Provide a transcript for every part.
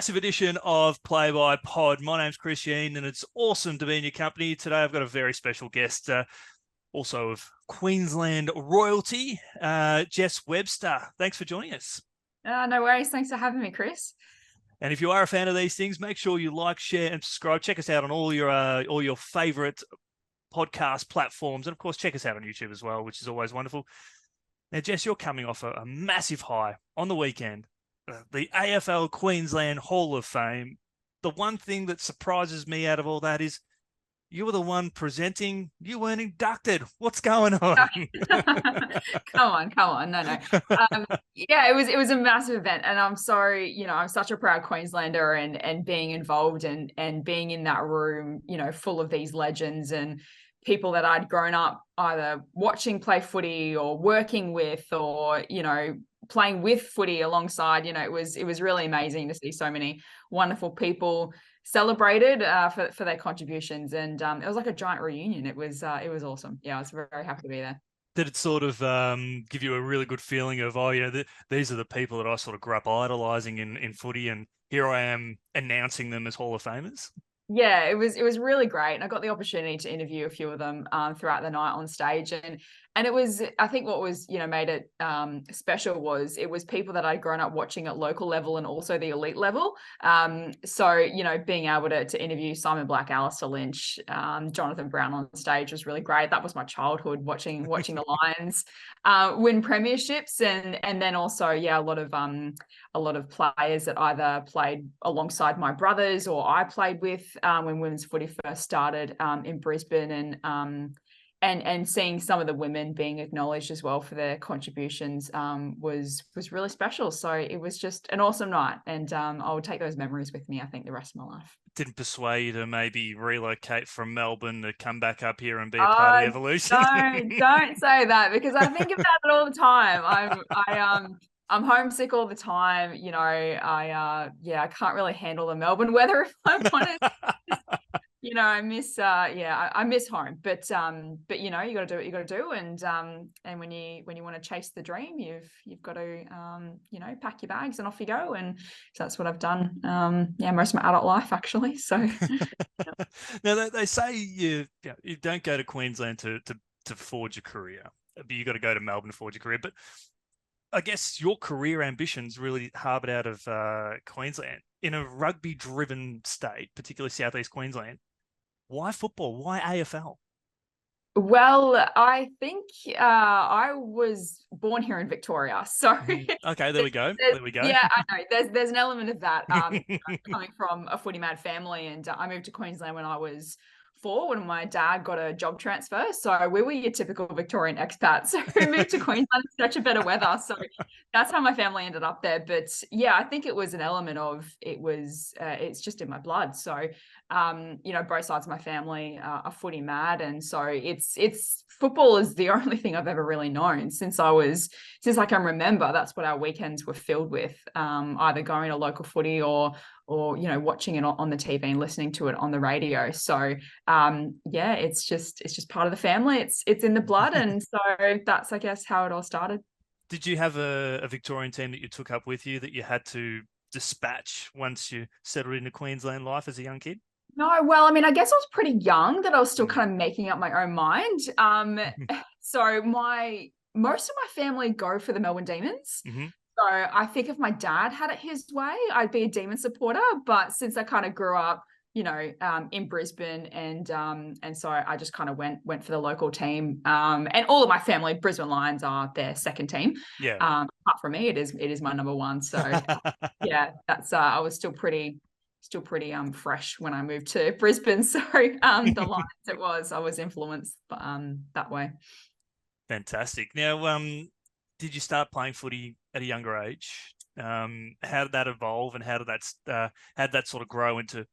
massive edition of Play by Pod. My name's Chris Yeend, and it's awesome to be in your company. Today I've got a very special guest, also of Queensland royalty, Jess Webster. Thanks for joining us. No worries. Thanks for having me, Chris. And if you are a fan of these things, make sure you like, share, and subscribe. Check us out on all your favorite podcast platforms, and of course, check us out on YouTube as well, which is always wonderful. Now, Jess, you're coming off a massive high on the weekend. The AFL Queensland Hall of Fame. The one thing that surprises me out of all that is you were the one presenting. You weren't inducted. What's going on? Come on. No. Yeah, it was a massive event, and I'm sorry. I'm such a proud Queenslander, and being involved and being in that room, full of these legends and people that I'd grown up either watching play footy or working with, or playing with footy alongside. It was really amazing to see so many wonderful people celebrated for their contributions, and it was like a giant reunion. It was awesome. Yeah, I was very, very happy to be there. Did it sort of give you a really good feeling of, these are the people that I sort of grew up idolizing in footy, and here I am announcing them as Hall of Famers? Yeah, it was really great, and I got the opportunity to interview a few of them throughout the night on stage, and it was, I think what was made it special was it was people that I'd grown up watching at local level and also the elite level. So being able to interview Simon Black, Alistair Lynch, Jonathan Brown on stage was really great. That was my childhood, watching the Lions win premierships, and then also a lot of players that either played alongside my brothers or I played with when women's footy first started in Brisbane, and seeing some of the women being acknowledged as well for their contributions was really special. So it was just an awesome night, and I will take those memories with me, I think, the rest of my life. Didn't persuade you to maybe relocate from Melbourne to come back up here and be a part of the evolution? Don't say that, because I think about it all the time. I'm homesick all the time. I can't really handle the Melbourne weather, if I'm honest. I miss I miss home, but you got to do what you got to do, and when you want to chase the dream, you've got to pack your bags and off you go, and so that's what I've done. Most of my adult life, actually. So now they say you don't go to Queensland to forge a career, but you got to go to Melbourne to forge a career. But I guess your career ambitions really harbored out of Queensland in a rugby-driven state, particularly Southeast Queensland. Why football? Why AFL? Well, I think I was born here in Victoria, so okay, there we go. Yeah, I know. There's an element of that coming from a footy mad family, and I moved to Queensland when I was 4, when my dad got a job transfer. So we were your typical Victorian expats. So we moved to Queensland to such a better weather. So that's how my family ended up there. But yeah, I think it was an element of it's just in my blood. So both sides of my family are footy mad, and so it's football is the only thing I've ever really known since I can remember. That's what our weekends were filled with, either going to local footy or watching it on the TV and listening to it on the radio. So it's just part of the family. It's in the blood, and so that's, I guess, how it all started. Did you have a Victorian team that you took up with you that you had to dispatch once you settled into Queensland life as a young kid? No, well, I mean, I guess I was pretty young that I was still kind of making up my own mind. So most of my family go for the Melbourne Demons. Mm-hmm. So I think if my dad had it his way, I'd be a Demon supporter. But since I kind of grew up, in Brisbane, and so I just kind of went for the local team. And all of my family, Brisbane Lions are their second team. Yeah. Apart from me, it is my number one. So yeah, that's I was still pretty fresh when I moved to Brisbane. So the Lions, I was influenced that way. Fantastic. Now, did you start playing footy at a younger age? How did that evolve, and how did that sort of grow into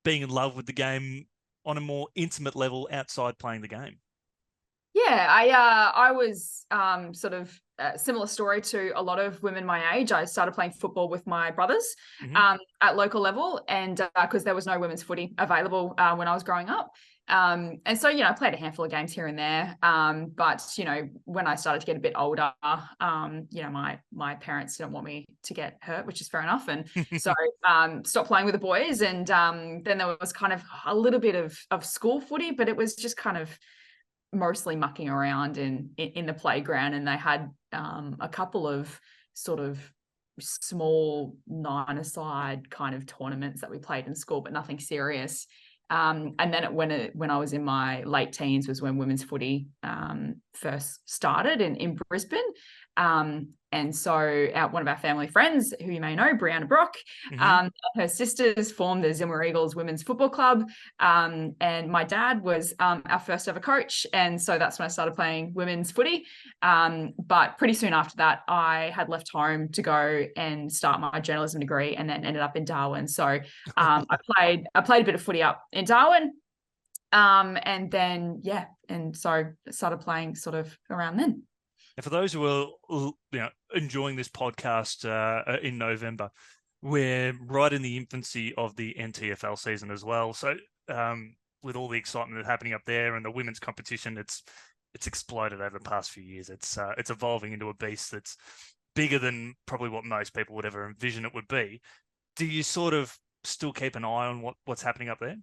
being in love with the game on a more intimate level outside playing the game? Yeah, I was sort of a similar story to a lot of women my age. I started playing football with my brothers at local level, and because there was no women's footy available when I was growing up. And so, I played a handful of games here and there. But, when I started to get a bit older, my parents didn't want me to get hurt, which is fair enough. And so stopped playing with the boys. And then there was kind of a little bit of school footy, but it was just kind of mostly mucking around in the playground. And they had a couple of sort of small 9-a-side kind of tournaments that we played in school, but nothing serious. And then when I was in my late teens was when women's footy first started in Brisbane. And so one of our family friends, who you may know, Brianna Brock, her sisters formed the Zimmer Eagles Women's Football Club. And my dad was our first ever coach. And so that's when I started playing women's footy. But pretty soon after that, I had left home to go and start my journalism degree, and then ended up in Darwin. So I played a bit of footy up in Darwin. And then, and so started playing sort of around then. And for those who are enjoying this podcast in November, we're right in the infancy of the NTFL season as well. So with all the excitement that's happening up there and the women's competition, it's exploded over the past few years. It's evolving into a beast that's bigger than probably what most people would ever envision it would be. Do you sort of still keep an eye on what's happening up there?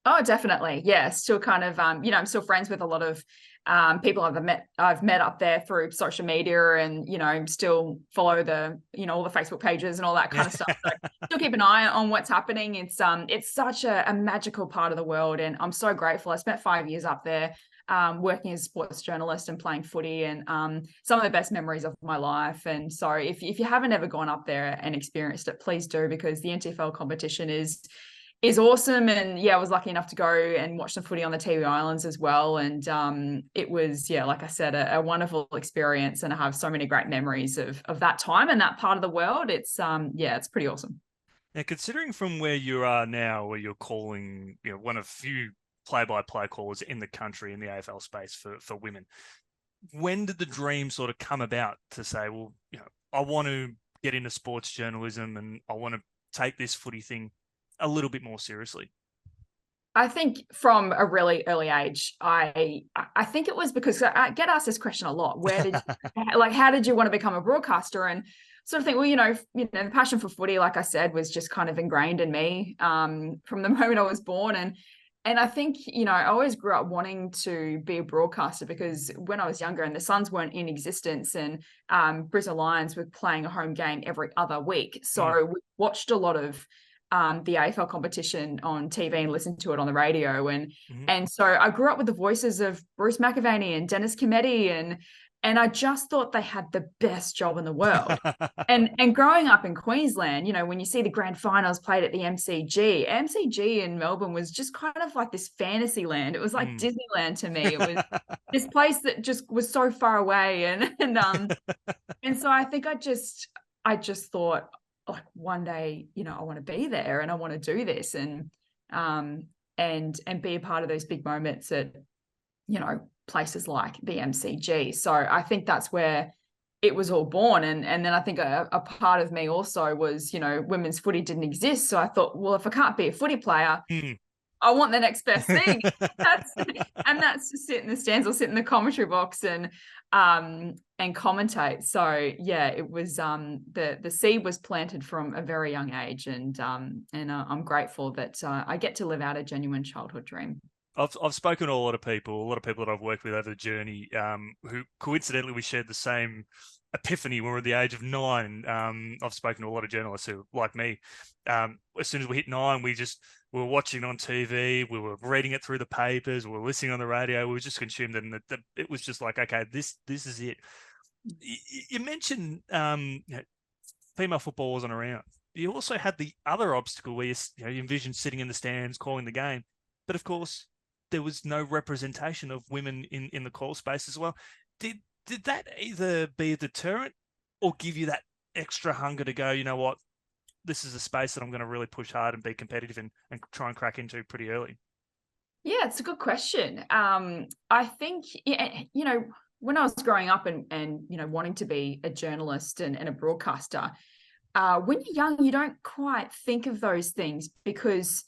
Oh, definitely. Yeah. Still kind of, I'm still friends with a lot of people I've met up there through social media, and, still follow the, all the Facebook pages and all that kind of stuff. So still keep an eye on what's happening. It's such a magical part of the world. And I'm so grateful. I spent 5 years up there working as a sports journalist and playing footy, and some of the best memories of my life. And so if you haven't ever gone up there and experienced it, please do, because the NTFL competition is awesome. And I was lucky enough to go and watch the footy on the Tiwi Islands as well. And it was, like I said, a wonderful experience. And I have so many great memories of that time and that part of the world. It's it's pretty awesome. Now, considering from where you are now, where you're calling, one of few play-by-play callers in the country in the AFL space for women, when did the dream sort of come about to say, well, I want to get into sports journalism and I want to take this footy thing a little bit more seriously? I think from a really early age, I think it was because I get asked this question a lot. Where did how did you want to become a broadcaster? And sort of think, well, the passion for footy, like I said, was just kind of ingrained in me from the moment I was born. And I think, I always grew up wanting to be a broadcaster, because when I was younger and the Suns weren't in existence, and Brisbane Lions were playing a home game every other week. So we watched a lot of the AFL competition on TV and listened to it on the radio. And so I grew up with the voices of Bruce McAvaney and Dennis Cometti, and I just thought they had the best job in the world. and growing up in Queensland, when you see the grand finals played at the MCG in Melbourne was just kind of like this fantasy land. It was like Disneyland to me. It was this place that just was so far away. And so I think I just thought, like, one day, I want to be there and I want to do this and be a part of those big moments at, places like the MCG. So I think that's where it was all born. And then I think a part of me also was, women's footy didn't exist. So I thought, well, if I can't be a footy player, I want the next best thing. That's to sit in the stands or sit in the commentary box and commentate. So it was the seed was planted from a very young age, and I'm grateful that I get to live out a genuine childhood dream. I've spoken to a lot of people that I've worked with over the journey, who coincidentally we shared the same epiphany when we were at the age of 9. I've spoken to a lot of journalists who, like me, as soon as we hit 9, we were watching it on TV, we were reading it through the papers, we were listening on the radio, we were just consumed it, and it was just like, okay, this is it. You mentioned female football wasn't around. You also had the other obstacle where you envisioned sitting in the stands calling the game, but of course there was no representation of women in the call space as well. Did that either be a deterrent or give you that extra hunger to go, you know what, this is a space that I'm going to really push hard and be competitive and try and crack into pretty early? Yeah, it's a good question. I think, when I was growing up and wanting to be a journalist and a broadcaster, when you're young, you don't quite think of those things because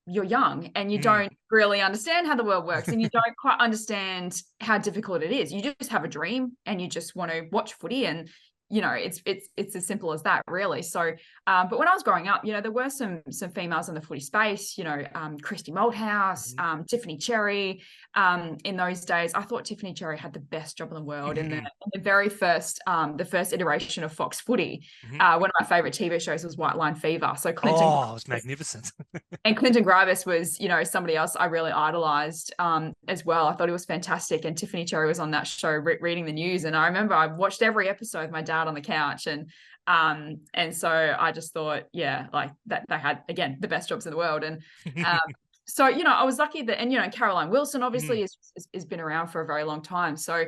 you're young and you don't really understand how the world works, and you don't quite understand how difficult it is. You just have a dream and you just want to watch footy, and it's as simple as that, really. So, but when I was growing up, there were some females in the footy space, Christy Malthouse, Tiffany Cherry. In those days, I thought Tiffany Cherry had the best job in the world. In the very first, the first iteration of Fox Footy, one of my favorite TV shows was White Line Fever. So Clinton, it was magnificent. and Clinton Grievous was, somebody else I really idolized as well. I thought he was fantastic. And Tiffany Cherry was on that show reading the news. And I remember I watched every episode with my dad on the couch. And so I just thought, like that they had, again, the best jobs in the world. And so, I was lucky that, and, Caroline Wilson obviously has been around for a very long time. So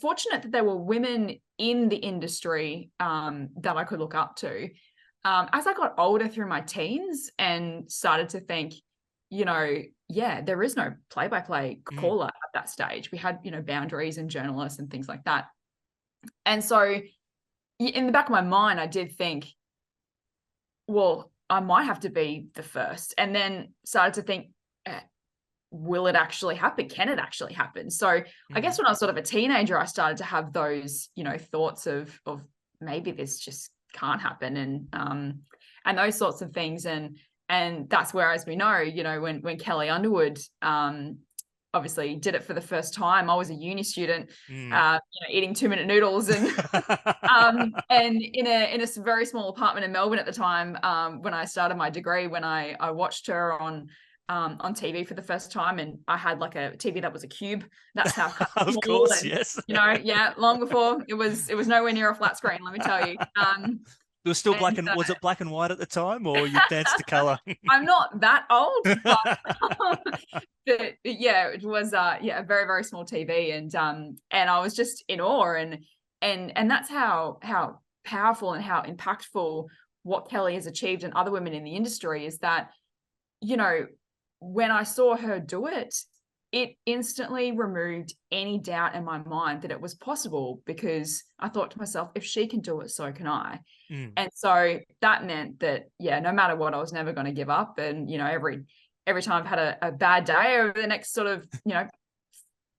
fortunate that there were women in the industry that I could look up to. As I got older through my teens and started to think, there is no play-by-play caller at that stage. We had, boundaries and journalists and things like that. And so in the back of my mind, I did think, well, I might have to be the first. And then started to think, will it actually happen? Can it actually happen? So I guess when I was sort of a teenager, I started to have those, thoughts of maybe this just can't happen, and those sorts of things, and that's where, as we know, when Kelly Underwood obviously did it for the first time, I was a uni student, eating 2-minute noodles and and in a very small apartment in Melbourne at the time, when I started my degree, when I watched her on TV for the first time, and I had like a TV that was a cube. That's how of course, and, yes. Long before it was nowhere near a flat screen, let me tell you. It was still black and was it black and white at the time, or you danced to color? I'm not that old, but yeah, it was a very, very small TV, and I was just in awe, and that's how powerful and how impactful what Kelly has achieved and other women in the industry is that, when I saw her do it, it instantly removed any doubt in my mind that it was possible, because I thought to myself, if she can do it, so can I. And so that meant that, no matter what, I was never going to give up. And, every time I've had a bad day over the next sort of,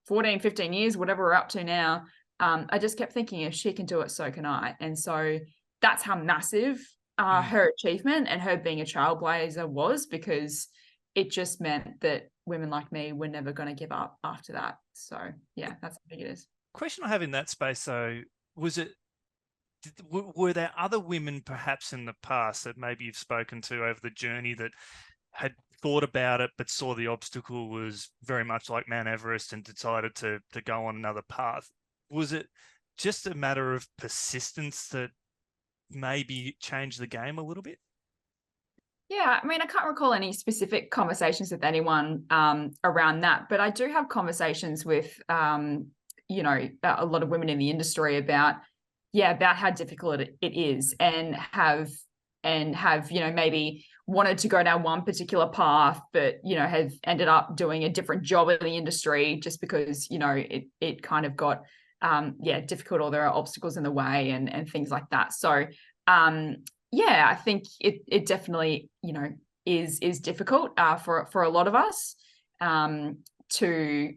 14, 15 years, whatever we're up to now, I just kept thinking, if she can do it, so can I. And so that's how massive her achievement and her being a trailblazer was, because it just meant that women like me were never going to give up after that. So that's how big it is. Question I have in that space, though, were there other women perhaps in the past that maybe you've spoken to over the journey that had thought about it but saw the obstacle was very much like Mount Everest and decided to go on another path? Was it just a matter of persistence that maybe changed the game a little bit? Yeah, I mean, I can't recall any specific conversations with anyone around that, but I do have conversations with, a lot of women in the industry about how difficult it is, and have maybe wanted to go down one particular path, but, have ended up doing a different job in the industry just because, it kind of got, difficult, or there are obstacles in the way and things like that. So, I think it definitely, is difficult for a lot of us to,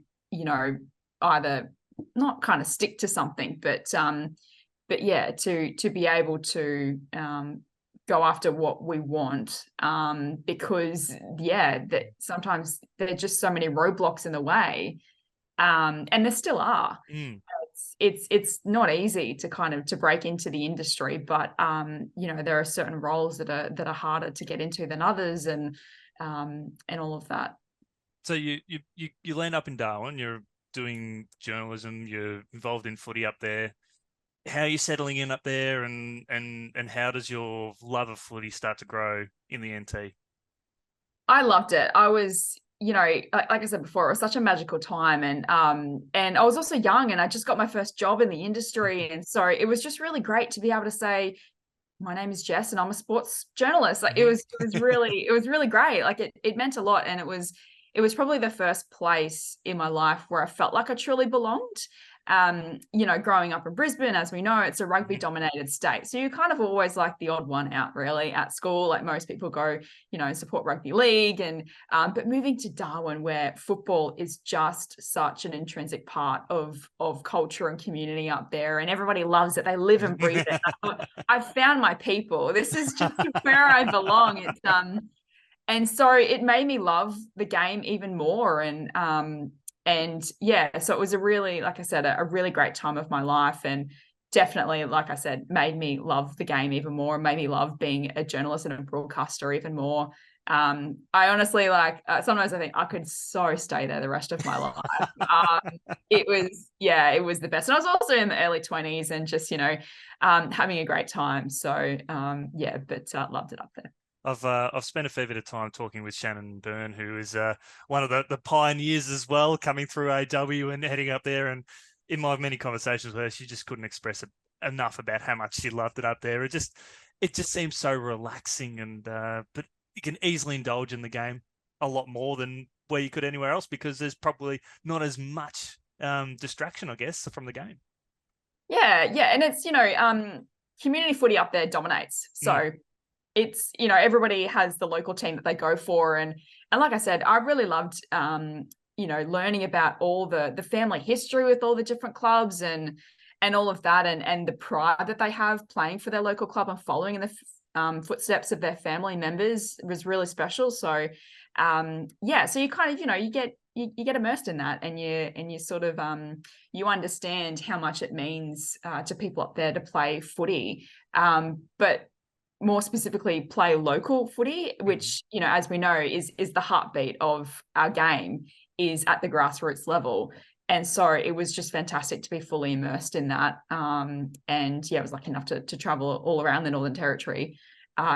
either not kind of stick to something, but to be able to go after what we want, because that sometimes there are just so many roadblocks in the way, and there still are. It's not easy to kind of to break into the industry, but there are certain roles that are harder to get into than others, and all of that. So you land up in Darwin, you're doing journalism, you're involved in footy up there. How are you settling in up there, and how does your love of footy start to grow in the NT? I loved it. I was, like I said before, it was such a magical time, and I was also young, and I just got my first job in the industry, and so it was just really great to be able to say, my name is Jess and I'm a sports journalist. Like it was really great. Like it meant a lot, and it was probably the first place in my life where I felt like I truly belonged. growing up in Brisbane, as we know, it's a rugby dominated state. So you're kind of always like the odd one out really at school. Like most people go, support rugby league. And but moving to Darwin, where football is just such an intrinsic part of culture and community up there, and everybody loves it. They live and breathe it. I've found my people. This is just where I belong. It's and so it made me love the game even more. And yeah, so it was a really, like I said, a really great time of my life, and definitely, like I said, made me love the game even more, made me love being a journalist and a broadcaster even more. I honestly sometimes I think I could so stay there the rest of my life. It was the best. And I was also in the early 20s and just, having a great time. So loved it up there. I've spent a fair bit of time talking with Shannon Byrne, who is one of the pioneers as well, coming through AW and heading up there. And in my many conversations with her, she just couldn't express enough about how much she loved it up there. It just seems so relaxing, and but you can easily indulge in the game a lot more than where you could anywhere else, because there's probably not as much distraction, I guess, from the game. Yeah, and it's community footy up there dominates. So it's, everybody has the local team that they go for. And like I said, I really loved, learning about all the family history with all the different clubs and all of that, and the pride that they have playing for their local club and following in the footsteps of their family members was really special. So, so you kind of, you get immersed in that, and you sort of, you understand how much it means to people up there to play footy. But more specifically play local footy, which, as we know, is the heartbeat of our game, is at the grassroots level. And so it was just fantastic to be fully immersed in that. I was lucky enough to travel all around the Northern Territory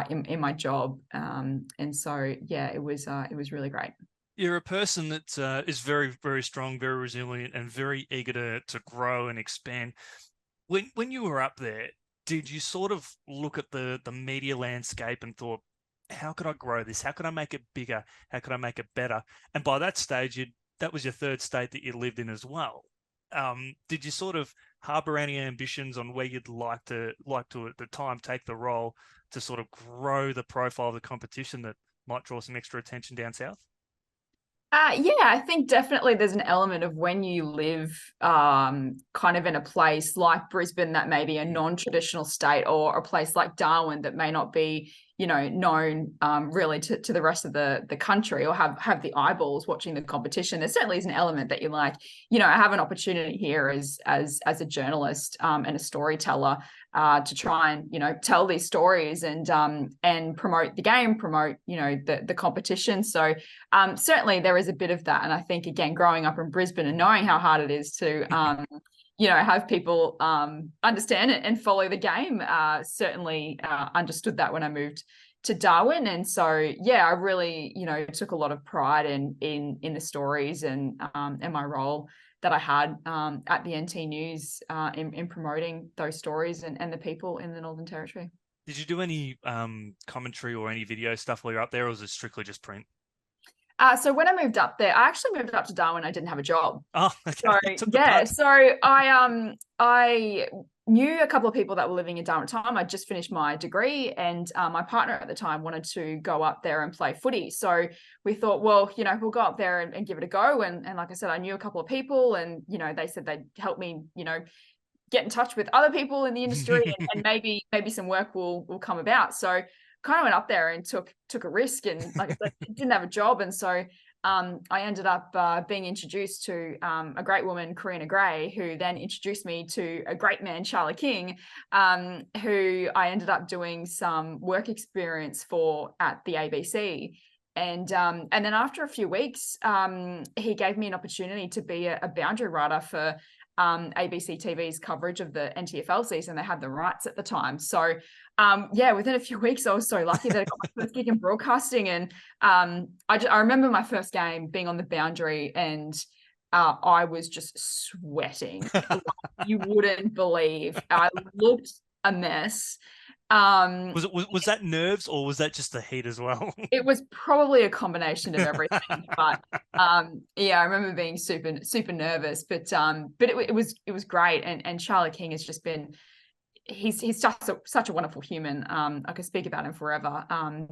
in my job. It was really great. You're a person that is very, very strong, very resilient, and very eager to grow and expand. When you were up there, did you sort of look at the media landscape and thought, how could I grow this? How could I make it bigger? How could I make it better? And by that stage, that was your third state that you lived in as well. Did you sort of harbor any ambitions on where you'd like to at the time take the role to sort of grow the profile of the competition that might draw some extra attention down south? I think definitely there's an element of when you live kind of in a place like Brisbane that may be a non-traditional state, or a place like Darwin that may not be, known really to the rest of the country, or have the eyeballs watching the competition. There certainly is an element that you're like, I have an opportunity here as a journalist and a storyteller to try and, tell these stories and promote the game, promote, the competition. So certainly there is a bit of that. And I think, again, growing up in Brisbane and knowing how hard it is to have people understand it and follow the game, certainly understood that when I moved to Darwin. And so, I really, took a lot of pride in the stories and my role that I had at the NT News in promoting those stories and the people in the Northern Territory. Did you do any commentary or any video stuff while you're up there, or was it strictly just print? So when I moved up there, I actually moved up to Darwin. I didn't have a job. Oh, okay. So I knew a couple of people that were living in Darwin at the time. I just finished my degree, and my partner at the time wanted to go up there and play footy. So we thought, well, we'll go up there and give it a go. And like I said, I knew a couple of people, and they said they'd help me, get in touch with other people in the industry, and maybe some work will come about. So kind of went up there and took a risk, and like I said, didn't have a job. And so I ended up being introduced to a great woman, Karina Gray, who then introduced me to a great man, Charlie King, who I ended up doing some work experience for at the ABC. And then after a few weeks, he gave me an opportunity to be a boundary writer for ABC TV's coverage of the NTFL season. They had the rights at the time. So within a few weeks, I was so lucky that I got my first gig in broadcasting. And I remember my first game being on the boundary, and I was just sweating. You wouldn't believe. I looked a mess. Was that nerves, or was that just the heat as well? It was probably a combination of everything, but yeah, I remember being super nervous, but it was great, and Charlie King has just been, he's such a wonderful human. I could speak about him forever.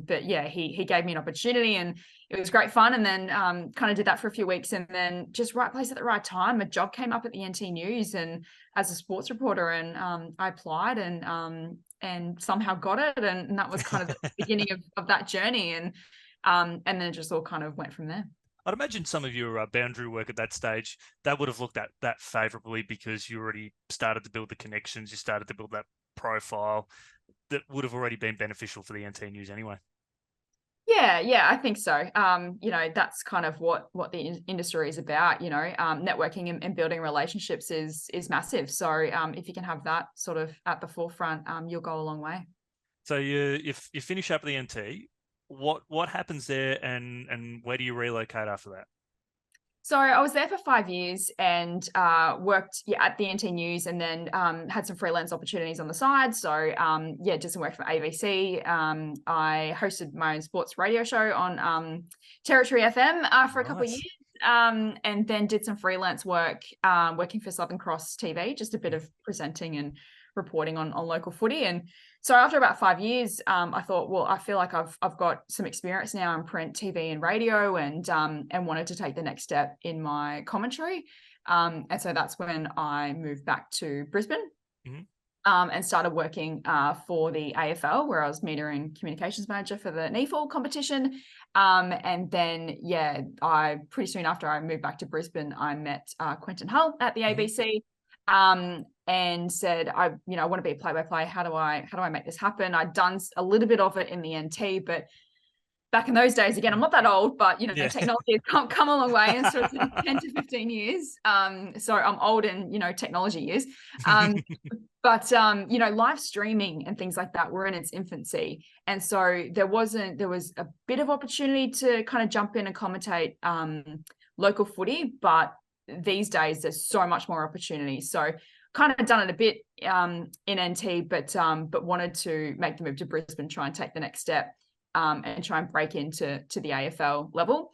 But yeah, he gave me an opportunity, and it was great fun. And then kind of did that for a few weeks, and then just right place at the right time. A job came up at the NT News, and as a sports reporter, and I applied, and somehow got it, and that was kind of the beginning of that journey, and then it just all kind of went from there. I'd imagine some of your boundary work at that stage, that would have looked at that favourably, because you already started to build the connections, you started to build that profile that would have already been beneficial for the NT News anyway. Yeah, I think so. That's kind of what the industry is about. Networking and building relationships is massive. So if you can have that sort of at the forefront, you'll go a long way. So if you finish up at the NT, what happens there, and where do you relocate after that? So I was there for 5 years, and worked at the NT News, and then had some freelance opportunities on the side. So did some work for ABC. I hosted my own sports radio show on Territory FM for a couple of years, and then did some freelance work working for Southern Cross TV, just a bit of presenting and reporting on local footy. And so after about 5 years, I thought, well, I feel like I've got some experience now in print, TV, and radio, and wanted to take the next step in my commentary. And so that's when I moved back to Brisbane, and started working for the AFL, where I was media and communications manager for the NEFL competition. And then, I pretty soon after I moved back to Brisbane, I met Quentin Hull at the ABC. And said, I want to be a play-by-play. How do I make this happen? I'd done a little bit of it in the NT, but back in those days, again, I'm not that old, but technology has come a long way, and so it's been 10 to 15 years. So I'm old in technology years. But live streaming and things like that were in its infancy, and so there was a bit of opportunity to kind of jump in and commentate local footy, but these days there's so much more opportunity. So kind of done it a bit in NT, but wanted to make the move to Brisbane, try and take the next step, and try and break into the AFL level.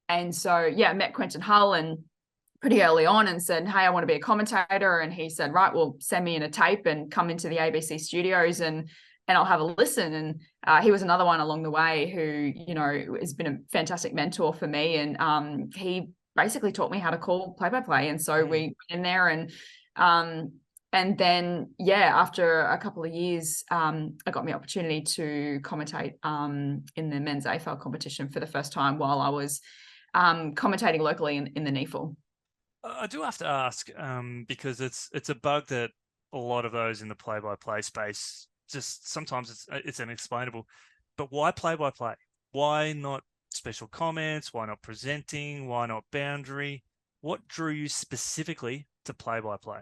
And so met Quentin Hull and pretty early on, and said, hey, I want to be a commentator. And he said, right, well, send me in a tape and come into the ABC studios, and I'll have a listen. And he was another one along the way who has been a fantastic mentor for me, and he basically taught me how to call play-by-play. And so we went in there, and then after a couple of years, I got my opportunity to commentate in the men's AFL competition for the first time, while I was commentating locally in the NEFL. I do have to ask, because it's a bug that a lot of those in the play-by-play space, just sometimes it's unexplainable. But why play-by-play? Why not special comments? Why not presenting? Why not boundary? What drew you specifically to play-by-play?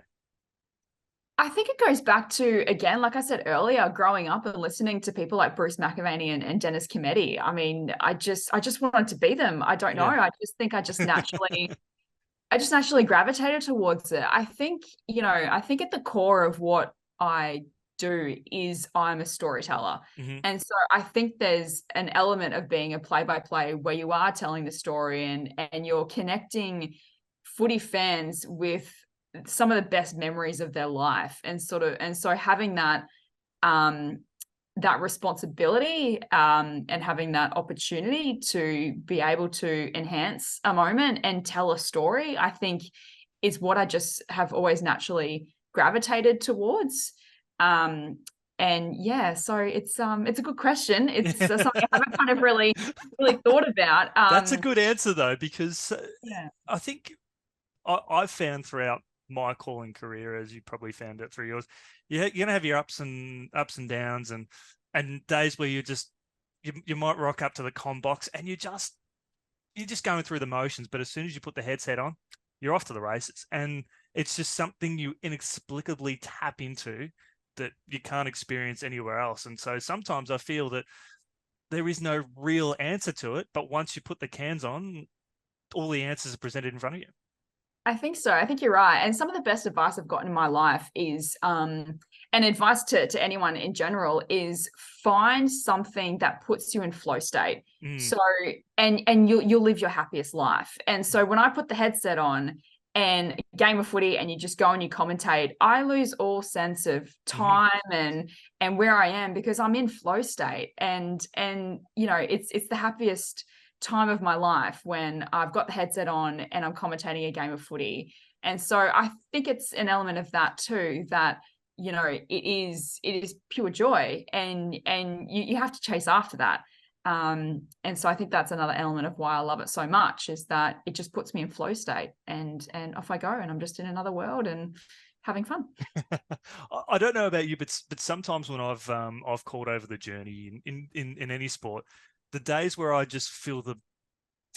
I think it goes back to, again, like I said earlier, growing up and listening to people like Bruce McAvaney and Dennis Cometti. I mean, I just wanted to be them. I don't know. I just think I just naturally gravitated towards it. I think at the core of what I do is I'm a storyteller. And so I think there's an element of being a play-by-play where you are telling the story, and you're connecting footy fans with some of the best memories of their life, and so having that responsibility and having that opportunity to be able to enhance a moment and tell a story, I think is what I just have always naturally gravitated towards. So it's a good question. It's something I haven't kind of really thought about. That's a good answer though, because I think I've found throughout my calling career, as you probably found it through yours, you're going to have your ups and downs, and days where you might rock up to the comm box and you're just going through the motions, but as soon as you put the headset on, you're off to the races, and it's just something you inexplicably tap into that you can't experience anywhere else. And so sometimes I feel that there is no real answer to it, but once you put the cans on, all the answers are presented in front of you. I think so. I think you're right. And some of the best advice I've gotten in my life is, and and advice to anyone in general is find something that puts you in flow state. So, and you'll live your happiest life. And so when I put the headset on and game of footy and you just go and you commentate, I lose all sense of time and where I am, because I'm in flow state. And you know, it's the happiest time of my life when I've got the headset on and I'm commentating a game of footy. And so I think it's an element of that too, that, you know, it is pure joy, and you have to chase after that. And so I think that's another element of why I love it so much, is that it just puts me in flow state, and off I go, and I'm just in another world and having fun. I don't know about you, but sometimes when I've called over the journey in any sport, the days where I just feel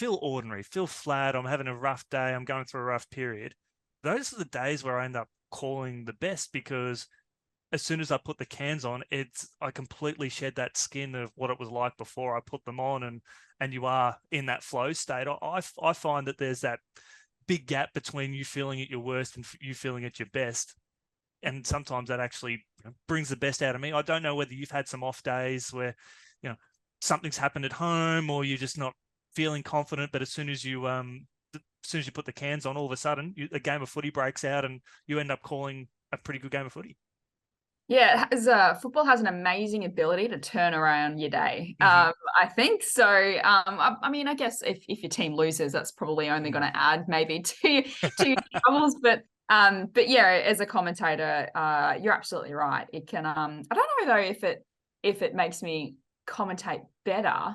ordinary, feel flat, I'm having a rough day, I'm going through a rough period, those are the days where I end up calling the best, because as soon as I put the cans on, I completely shed that skin of what it was like before I put them on, and you are in that flow state. I find that there's that big gap between you feeling at your worst and you feeling at your best. And sometimes that actually brings the best out of me. I don't know whether you've had some off days where, you know, something's happened at home or you're just not feeling confident, but as soon as you put the cans on, all of a sudden a game of footy breaks out and you end up calling a pretty good game of footy. Yeah, football has an amazing ability to turn around your day. I think so. I mean, I guess if your team loses, that's probably only going to add maybe to your troubles. But yeah, as a commentator, you're absolutely right. It can. I don't know though if it makes me commentate better.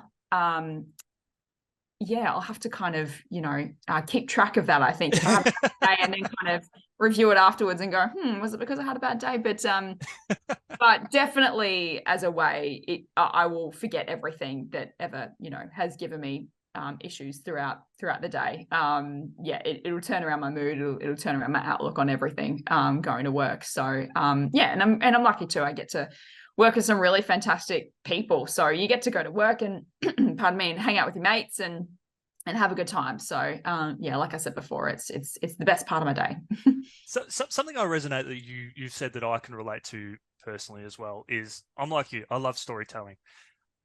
Yeah, I'll have to kind of, you know, keep track of that, I think, if I have a bad day, and then kind of review it afterwards and go, was it because I had a bad day? But definitely as a way, I will forget everything that ever, you know, has given me issues throughout the day. Yeah, it'll turn around my mood. It'll turn around my outlook on everything going to work. So yeah, and I'm lucky too. I get to work with some really fantastic people. So you get to go to work and pardon me, and hang out with your mates and have a good time. So yeah, like I said before, it's the best part of my day. So something I resonate that you've said that I can relate to personally as well is, I'm like you, I love storytelling,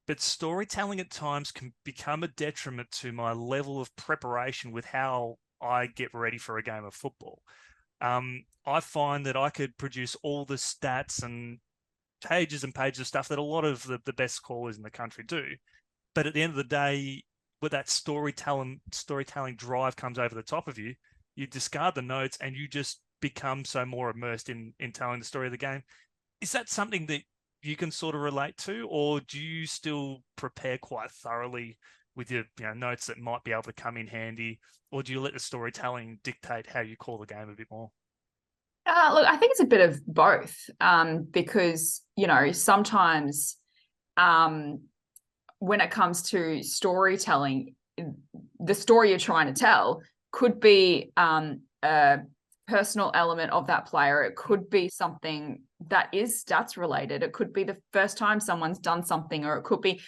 but storytelling at times can become a detriment to my level of preparation with how I get ready for a game of football. I find that I could produce all the stats and pages and pages of stuff that a lot of the best callers in the country do. But at the end of the day, with that storytelling drive comes over the top of you, you discard the notes and you just become so more immersed in telling the story of the game. Is that something that you can sort of relate to, or do you still prepare quite thoroughly with your notes that might be able to come in handy, or do you let the storytelling dictate how you call the game a bit more? Look, I think it's a bit of both, because, you know, sometimes when it comes to storytelling, the story you're trying to tell could be a personal element of that player. It could be something that is stats related. It could be the first time someone's done something, or it could be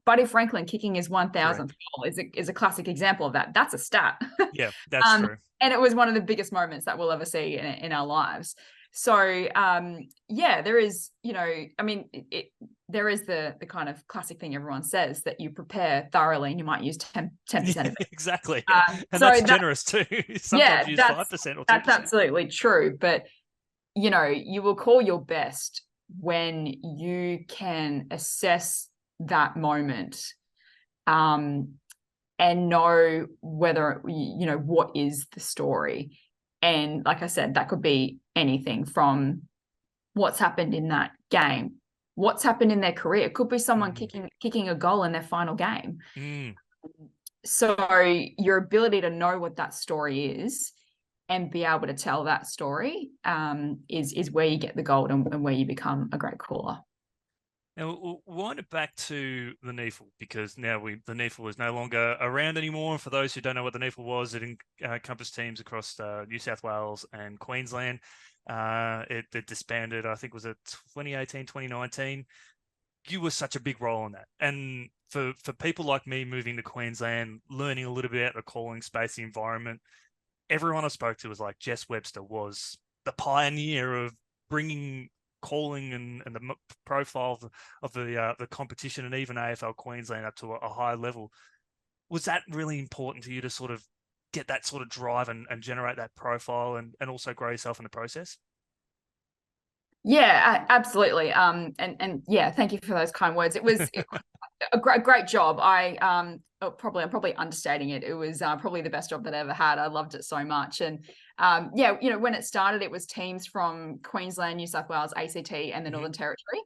Buddy Franklin kicking his 1,000th goal is a classic example of that. That's a stat. Yeah, that's true. And it was one of the biggest moments that we'll ever see in our lives. So yeah, there is, you know, I mean, there is the kind of classic thing everyone says, that you prepare thoroughly and you might use 10% of it. Exactly. And so that's generous too. Sometimes use 5% or 2%. That's absolutely true. But, you know, you will call your best when you can assess that moment and know whether, you know, what is the story. And like I said, that could be anything from what's happened in that game, what's happened in their career. It could be someone kicking a goal in their final game. So your ability to know what that story is and be able to tell that story is where you get the gold and where you become a great caller. Now, we'll wind it back to the NEAFL, because now the NEAFL is no longer around anymore. For those who don't know what the NEAFL was, it encompassed teams across New South Wales and Queensland. It disbanded, I think, was it 2018, 2019? You were such a big role in that. And for people like me moving to Queensland, learning a little bit about the calling space, the environment, everyone I spoke to was like, Jess Webster was the pioneer of bringing calling and the profile of the competition, and even AFL Queensland up to a high level. Was that really important to you to sort of get that sort of drive and generate that profile and also grow yourself in the process? Yeah, absolutely. And yeah, thank you for those kind words. It was a great job. I'm probably understating it. It was probably the best job that I ever had. I loved it so much. And yeah, when it started, it was teams from Queensland, New South Wales, ACT, and the Northern Territory.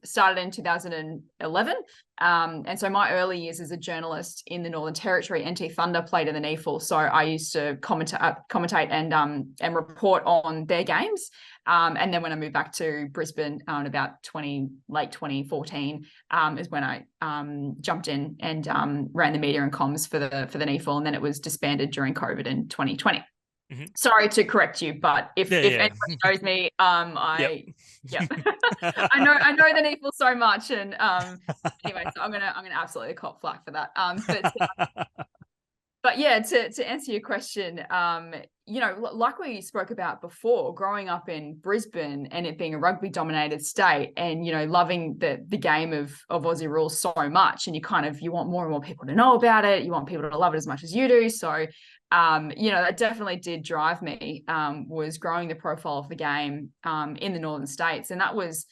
Started in 2011. And so my early years as a journalist in the Northern Territory, NT Thunder played in the NEFL. So I used to commentate and report on their games. And then when I moved back to Brisbane in about late 2014, is when I jumped in and ran the media and comms for the NEFL, and then it was disbanded during COVID in 2020. Sorry to correct you, but if anyone knows me, I know the NEFL so much, and anyway, so I'm gonna absolutely cop flack for that. But yeah, to answer your question, like we spoke about before, growing up in Brisbane and it being a rugby dominated state, and loving the game of Aussie rules so much, and you want more and more people to know about it, you want people to love it as much as you do. So that definitely did drive me, was growing the profile of the game in the northern states. And that was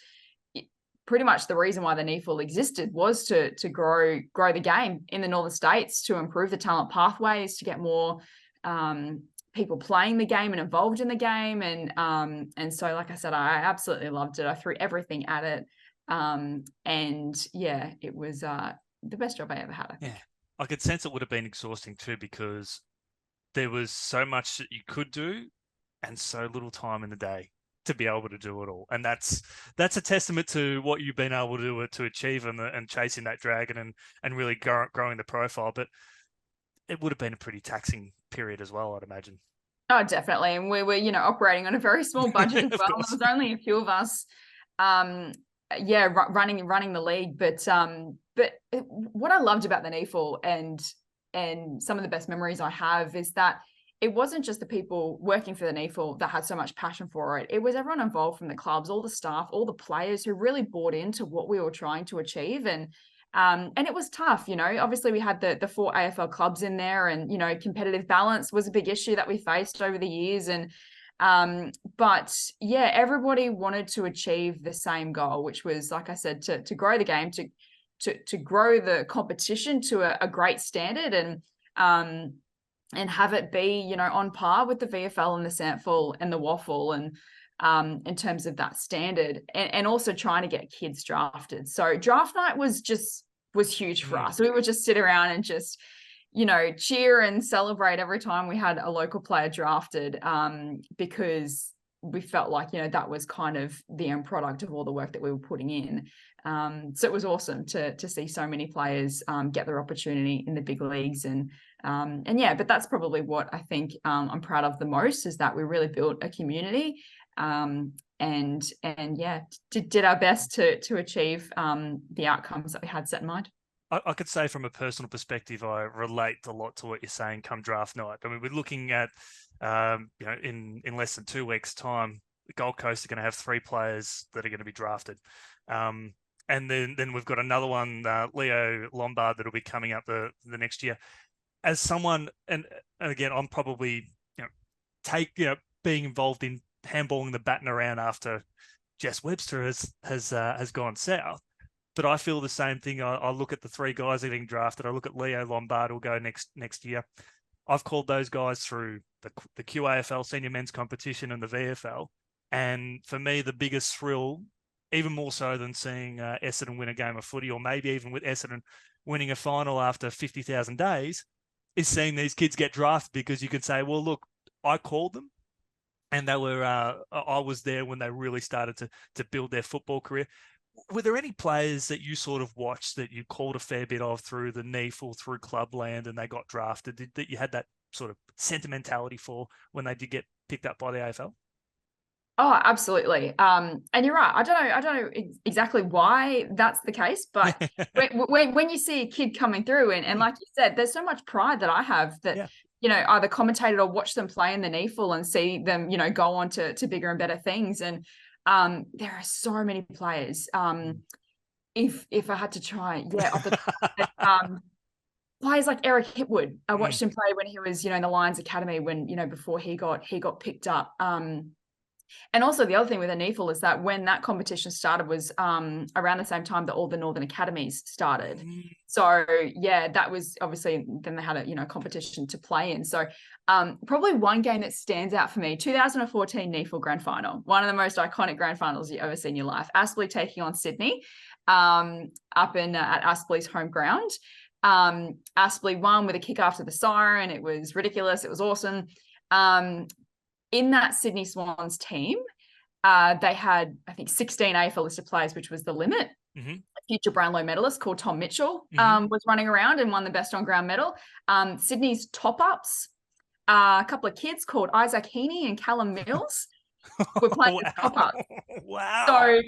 pretty much the reason why the NEFL existed, was to grow the game in the northern states, to improve the talent pathways, to get more people playing the game and involved in the game. And so, like I said, I absolutely loved it. I threw everything at it. And yeah, it was the best job I ever had, I think. Yeah, I could sense it would have been exhausting too, because there was so much that you could do and so little time in the day to be able to do it all. And that's a testament to what you've been able to achieve and chasing that dragon and really growing the profile. But it would have been a pretty taxing period as well, I'd imagine. Oh, definitely. And we were, operating on a very small budget as well. There was only a few of us, running the league. But what I loved about the NEFL and some of the best memories I have is that it wasn't just the people working for the NEFL that had so much passion for it. It was everyone involved from the clubs, all the staff, all the players who really bought into what we were trying to achieve. And it was tough, obviously we had the 4 AFL clubs in there, and, competitive balance was a big issue that we faced over the years. And, but yeah, everybody wanted to achieve the same goal, which was, like I said, to grow the game, to grow the competition to a great standard, and have it be, on par with the VFL and the SANFL and the WAFL, and in terms of that standard, and also trying to get kids drafted. So draft night was huge for us. We would just sit around and just, cheer and celebrate every time we had a local player drafted, because we felt like, that was kind of the end product of all the work that we were putting in. So it was awesome to see so many players get their opportunity in the big leagues. And yeah, but that's probably what I think I'm proud of the most, is that we really built a community, and yeah, did our best to achieve the outcomes that we had set in mind. I could say from a personal perspective, I relate a lot to what you're saying come draft night. I mean, we're looking at, in less than 2 weeks' time, the Gold Coast are going to have 3 players that are going to be drafted. And then we've got another one, Leo Lombard, that'll be coming up the next year. As someone, and again, I'm probably, being involved in handballing the baton around after Jess Webster has gone south. But I feel the same thing. I look at the 3 guys getting drafted. I look at Leo Lombard, who'll go next year. I've called those guys through the QAFL senior men's competition and the VFL. And for me, the biggest thrill, even more so than seeing Essendon win a game of footy, or maybe even with Essendon winning a final after 50,000 days, is seeing these kids get drafted, because you can say, well, look, I called them, and they were I was there when they really started to build their football career. Were there any players that you sort of watched that you called a fair bit of through the NEFL, through Clubland, and they got drafted, that you had that sort of sentimentality for when they did get picked up by the AFL? Oh, absolutely. And you're right. I don't know exactly why that's the case, but when you see a kid coming through, and like you said, there's so much pride that I have that, either commentated or watched them play in the NEFL and see them, go on to bigger and better things. And There are so many players. If I had to try, off the top, players like Eric Hipwood. I watched him play when he was, in the Lions Academy, when, before he got picked up. And also the other thing with AFL is that when that competition started was around the same time that all the Northern Academies started. So that was obviously, then they had a competition to play in. So probably one game that stands out for me, 2014 AFL Grand Final, one of the most iconic Grand Finals you've ever seen in your life. Aspley taking on Sydney up in at Aspley's home ground. Aspley won with a kick after the siren. It was ridiculous. It was awesome. In that Sydney Swans team, they had, I think, 16 AFL listed players, which was the limit. A future Brownlow medalist called Tom Mitchell was running around and won the best on ground medal. Sydney's top-ups, a couple of kids called Isaac Heaney and Callum Mills were playing as top-ups. Wow. So,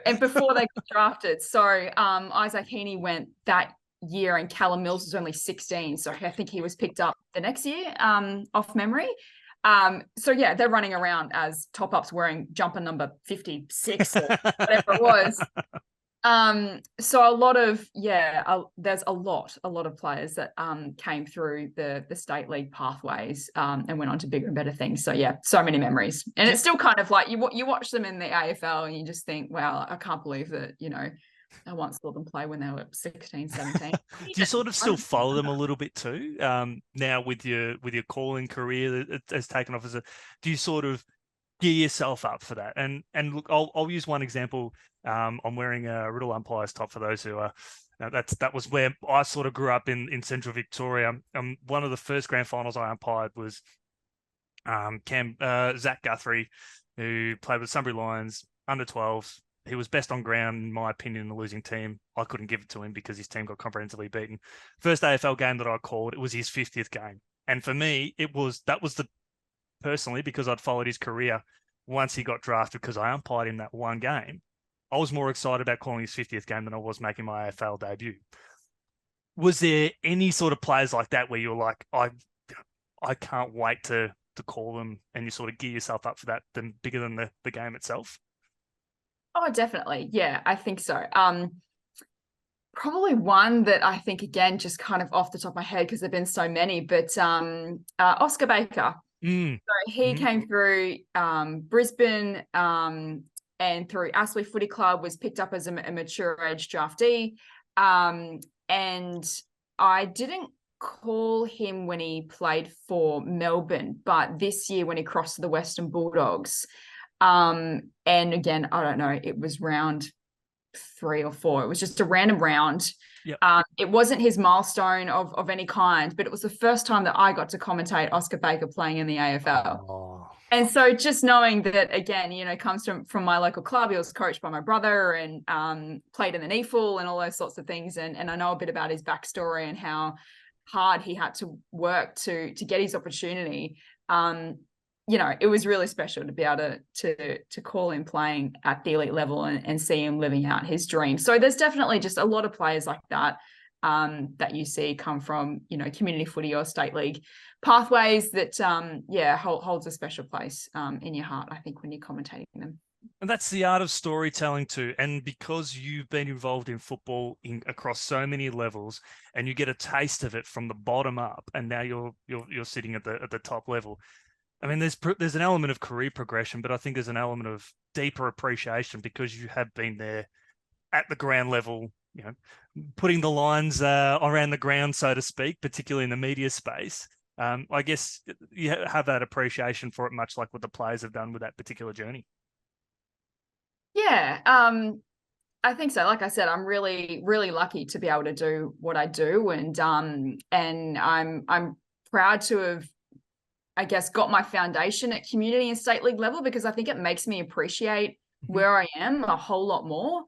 and before they got drafted. So Isaac Heaney went that year and Callum Mills was only 16. So I think he was picked up the next year off memory. So they're running around as top-ups wearing jumper number 56 or whatever it was. So a lot of, there's a lot of players that came through the state league pathways and went on to bigger and better things. So so many memories. And it's still kind of like you watch them in the AFL and you just think, wow, I can't believe that, I once saw them play when they were 16, 17. Do you sort of still follow them a little bit too? Now with your calling career that has taken off do you sort of gear yourself up for that? And look, I'll use one example. I'm wearing a Riddle Umpires top for those who are. That was where I sort of grew up in Central Victoria. One of the first grand finals I umpired was Zach Guthrie, who played with Sunbury Lions under 12s. He was best on ground, in my opinion, in the losing team. I couldn't give it to him because his team got comprehensively beaten. First AFL game that I called, it was his 50th game. And for me, that was personally, because I'd followed his career once he got drafted, because I umpired him that one game. I was more excited about calling his 50th game than I was making my AFL debut. Was there any sort of players like that where you're like, I can't wait to call them, and you sort of gear yourself up for that, bigger than the game itself? Oh, definitely. Yeah, I think so. Probably one that I think, again, just kind of off the top of my head, because there've been so many, but Oscar Baker. So he came through Brisbane and through Aspley Footy Club, was picked up as a mature age draftee. And I didn't call him when he played for Melbourne, but this year when he crossed to the Western Bulldogs, and again, I don't know, it was round 3 or 4. It was just a random round. Yep. It wasn't his milestone of any kind, but it was the first time that I got to commentate Oscar Baker playing in the AFL. Oh. And so just knowing that, again, comes from my local club. He was coached by my brother and played in the NEFL and all those sorts of things. And I know a bit about his backstory and how hard he had to work to get his opportunity. It was really special to be able to call him playing at the elite level and see him living out his dream. So there's definitely just a lot of players like that that you see come from, community footy or state league pathways that, holds a special place in your heart, I think, when you're commentating them. And that's the art of storytelling too. And because you've been involved in football across so many levels, and you get a taste of it from the bottom up, and now you're sitting at the top level. I mean, there's an element of career progression, but I think there's an element of deeper appreciation because you have been there at the ground level, putting the lines around the ground, so to speak, particularly in the media space. I guess you have that appreciation for it, much like what the players have done with that particular journey. Yeah, I think so. Like I said, I'm really, really lucky to be able to do what I do, and I'm proud to have, I guess, got my foundation at community and state league level, because I think it makes me appreciate where I am a whole lot more.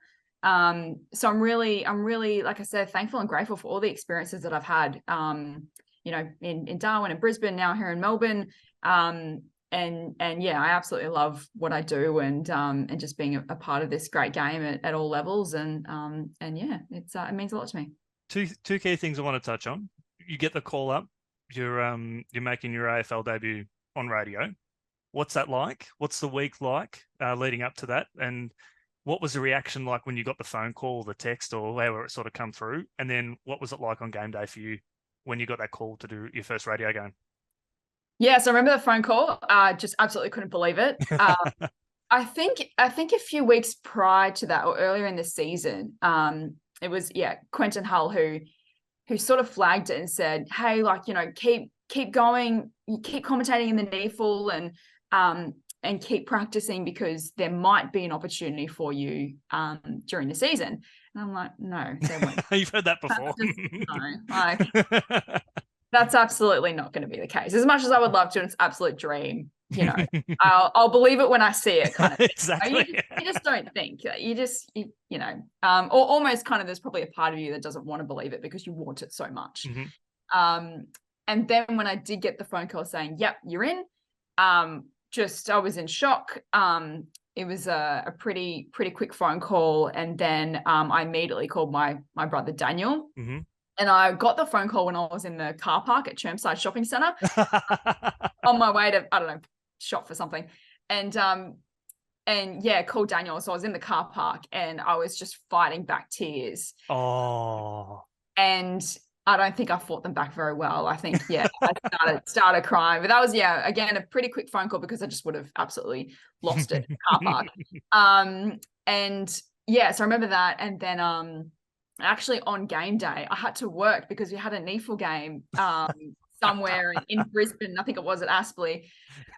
So I'm really, like I said, thankful and grateful for all the experiences that I've had, in Darwin and Brisbane, now here in Melbourne. And I absolutely love what I do, and just being a part of this great game at all levels. And it means a lot to me. Two key things I want to touch on. You get the call up. You're making your AFL debut on radio. What's that like? What's the week like leading up to that? And what was the reaction like when you got the phone call, the text, or however it sort of come through? And then what was it like on game day for you when you got that call to do your first radio game? Yeah, so I remember the phone call. Just absolutely couldn't believe it. I think a few weeks prior to that, or earlier in the season, it was Quentin Hull who sort of flagged it and said, "Hey, like, you know, keep going, you keep commentating in the NEFL and keep practicing because there might be an opportunity for you during the season." And I'm like, "No, there won't." You've heard that before. No, like that's absolutely not going to be the case. As much as I would love to, and it's an absolute dream. You know, I'll believe it when I see it, kind of thing. Exactly. You just don't think. You know, or almost kind of there's probably a part of you that doesn't want to believe it because you want it so much. Mm-hmm. And then when I did get the phone call saying, "Yep, you're in," I was in shock. It was a pretty quick phone call, and then I immediately called my brother Daniel. Mm-hmm. And I got the phone call when I was in the car park at Chermside Shopping Centre on my way to, I don't know, shop for something. And yeah, called Daniel. So I was in the car park and I was just fighting back tears. Oh. And I don't think I fought them back very well. I think, I started crying. But that was, again, a pretty quick phone call because I just would have absolutely lost it in the car park. And yeah, so I remember that. And then actually on game day, I had to work because we had a NEFL game somewhere in Brisbane. I think it was at Aspley.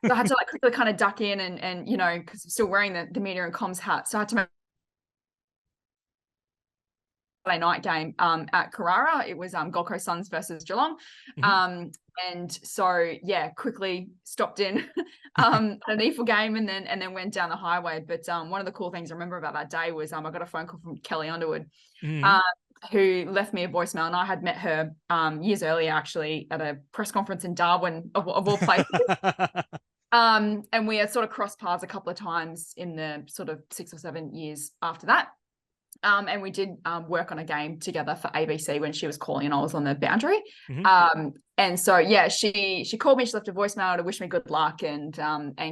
So I had to like quickly kind of duck in and you know, because I'm still wearing the media and comms hat. So I had to make Saturday night game at Carrara. It was Gold Coast Suns versus Geelong. And so quickly stopped in a NEFL game and then went down the highway. But one of the cool things I remember about that day was I got a phone call from Kelly Underwood, who left me a voicemail, and I had met her years earlier actually at a press conference in Darwin of all places. And we had sort of crossed paths a couple of times in the sort of 6 or 7 years after that. And we did work on a game together for ABC when she was calling and I was on the boundary. And so, she called me, she left a voicemail to wish me good luck and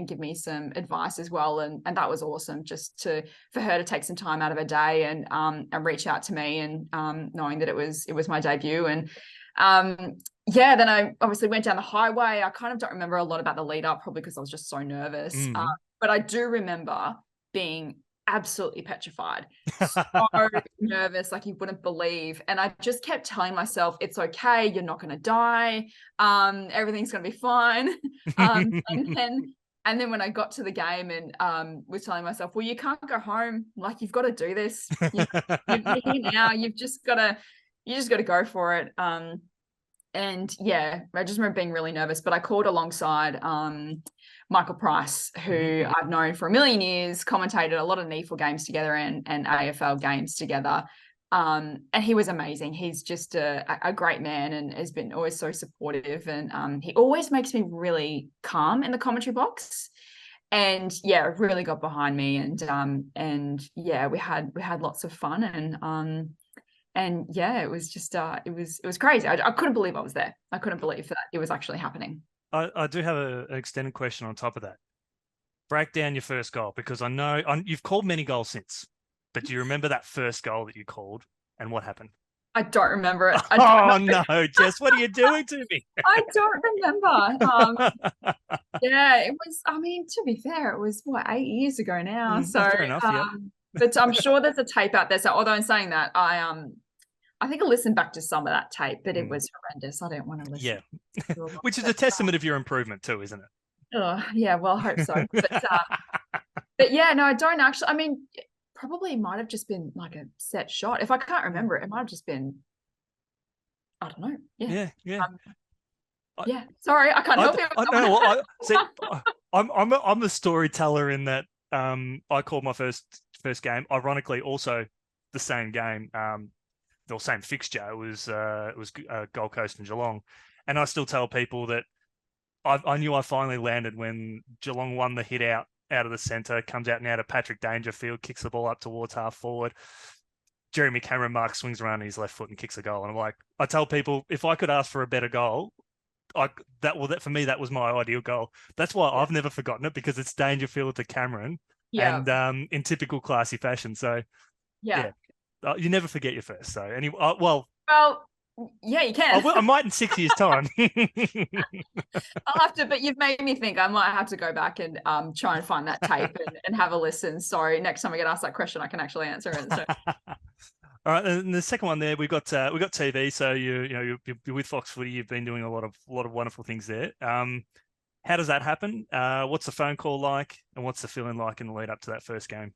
give me some advice as well. And that was awesome just for her to take some time out of her day and reach out to me and knowing that it was my debut. And then I obviously went down the highway. I kind of don't remember a lot about the lead up, probably because I was just so nervous. But I do remember being absolutely petrified, so nervous, like you wouldn't believe. And I just kept telling myself, it's okay, you're not going to die, everything's going to be fine. And then when I got to the game and was telling myself, well, you can't go home, like you've got to do this, you're here now, you've just got to go for it. And I just remember being really nervous, but I called alongside Michael Price, who I've known for a million years, commentated a lot of NEFL games together and AFL games together. And he was amazing. He's just a great man and has been always so supportive. And he always makes me really calm in the commentary box. And really got behind me. And we had lots of fun. And it was just it was crazy. I couldn't believe I was there. I couldn't believe that it was actually happening. I do have an extended question on top of that. Break down your first goal, because I know you've called many goals since, but do you remember that first goal that you called and what happened? I don't remember it. No, Jess, what are you doing to me? I don't remember. It was, I mean, to be fair, it was 8 years ago now. So fair enough, but I'm sure there's a tape out there. So although in saying that, I think I listened back to some of that tape, but it was horrendous. I don't want to listen. Yeah. Which is a testament of your improvement too, isn't it? Oh, yeah, well, I hope so. But no, I don't actually. I mean, probably might have just been like a set shot. If I can't remember it, it might have just been, I don't know. Yeah. Sorry, I can't help it. I'm the storyteller in that I called my first game, ironically also the same game, or same fixture. It was Gold Coast and Geelong, and I still tell people that I knew I finally landed when Geelong won the hit out of the centre, comes out now to Patrick Dangerfield, kicks the ball up towards half forward. Jeremy Cameron Mark swings around his left foot and kicks a goal. And I'm like, I tell people, if I could ask for a better goal, that for me, that was my ideal goal. That's why I've never forgotten it, because it's Dangerfield to Cameron, and in typical classy fashion. So yeah, you never forget your first. So anyway, well, yeah, you can. I might in 6 years' time. I'll have to, but you've made me think. I might have to go back and try and find that tape and have a listen. So next time I get asked that question, I can actually answer it. So. All right, and the second one there, we got TV. So you're with Fox Footy. You've been doing a lot of wonderful things there. How does that happen? What's the phone call like, and what's the feeling like in the lead up to that first game?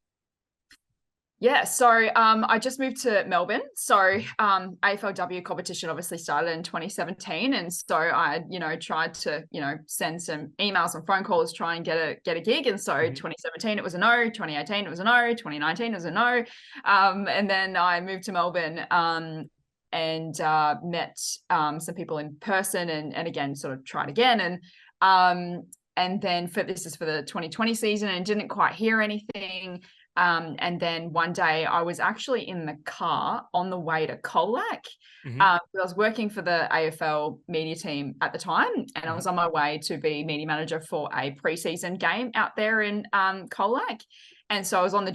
Yeah, so I just moved to Melbourne. So AFLW competition obviously started in 2017, and so I, tried to, send some emails and phone calls, try and get a gig. And so 2017 it was a no, 2018 it was a no, 2019 it was a no, and then I moved to Melbourne and met some people in person, and again sort of tried again, and then this is for the 2020 season, and didn't quite hear anything. And then one day I was actually in the car on the way to Colac. I was working for the AFL media team at the time, and I was on my way to be media manager for a preseason game out there in Colac. And so I was on the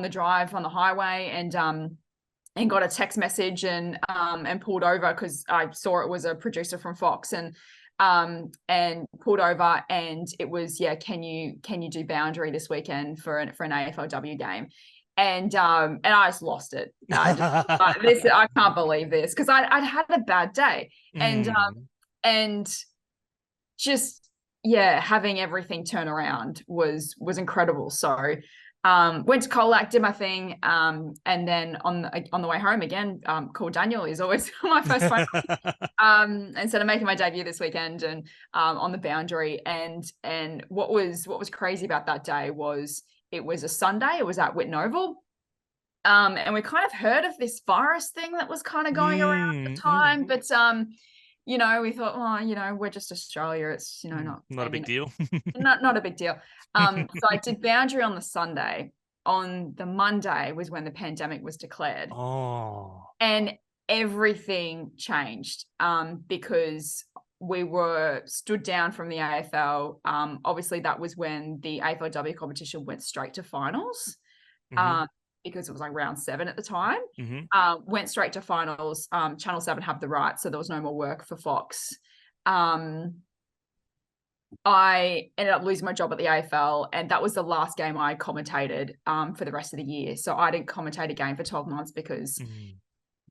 drive on the highway, and got a text message and pulled over because I saw it was a producer from Fox, and pulled over, and it was, can you do boundary this weekend for an AFLW game? And I just lost it. I can't believe this, because I'd had a bad day, and just having everything turn around was incredible. So went to Colac, did my thing, and then on the way home again, called Daniel. He's always my first phone instead of making my debut this weekend, and on the boundary. And what was crazy about that day was it was a Sunday. It was at Whitten Oval. And we kind of heard of this virus thing that was kind of going around at the time, but we thought, we're just Australia. It's, not a big deal. not a big deal. So I did boundary on the Sunday. On the Monday was when the pandemic was declared. And everything changed because we were stood down from the AFL. Obviously, that was when the AFLW competition went straight to finals. Because it was like round 7 at the time. Went straight to finals. Channel 7 had the rights, so there was no more work for Fox. I ended up losing my job at the AFL, and that was the last game I commentated for the rest of the year. So I didn't commentate a game for 12 months because